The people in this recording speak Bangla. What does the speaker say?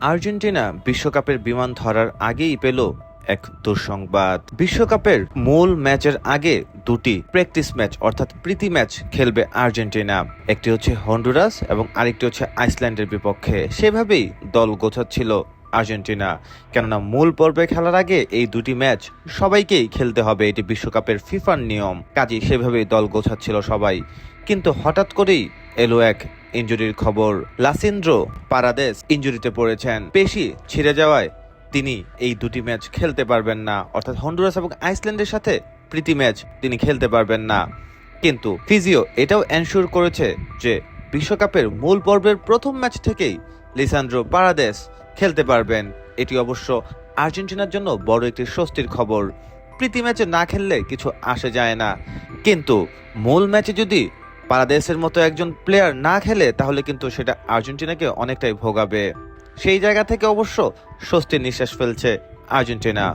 আর্জেন্টিনা বিশ্বকাপের বিমান ধরার আগেই পেল এক দুঃসংবাদ। বিশ্বকাপের মূল ম্যাচের আগে দুটি প্র্যাকটিস ম্যাচ অর্থাৎ প্রীতি ম্যাচ খেলবে আর্জেন্টিনা। একটি হচ্ছে হন্ডুরাস এবং আরেকটি হচ্ছে আইসল্যান্ডের বিপক্ষে। সেভাবেই দল গোছাচ্ছিল আর্জেন্টিনা, কেননা মূল পর্বে খেলার আগে এই দুটি ম্যাচ সবাইকেই খেলতে হবে, এটি বিশ্বকাপের ফিফার নিয়ম। কাজেই সেভাবেই দল গোছাচ্ছিল সবাই। কিন্তু হঠাৎ করেই এলো এক ইনজুরির খবর। লাসিন্দ্রো পারাদেস ইনজুরিতে পড়েছেন। পেশি ছিঁড়ে যাওয়ায় তিনি এই দুটি ম্যাচ খেলতে পারবেন না, অর্থাৎ হন্ডুরাস এবং আইসল্যান্ডের সাথে প্রীতি ম্যাচ তিনি খেলতে পারবেন না। কিন্তু ফিজিও এটাও এনশিওর করেছে যে বিশ্বকাপের মূল পর্বের প্রথম ম্যাচ থেকেই লিসান্দ্রো পারাদেস খেলতে পারবেন। এটি অবশ্য আর্জেন্টিনার জন্য বড় একটি স্বস্তির খবর। প্রীতি ম্যাচে না খেললে কিছু আসে যায় না, কিন্তু মূল ম্যাচে যদি পারাদেসের মতো একজন প্লেয়ার না খেলে তাহলে কিন্তু সেটা আর্জেন্টিনাকে অনেকটাই ভোগাবে। সেই জায়গা থেকে অবশ্য স্বস্তির নিঃশ্বাস ফেলছে আর্জেন্টিনা।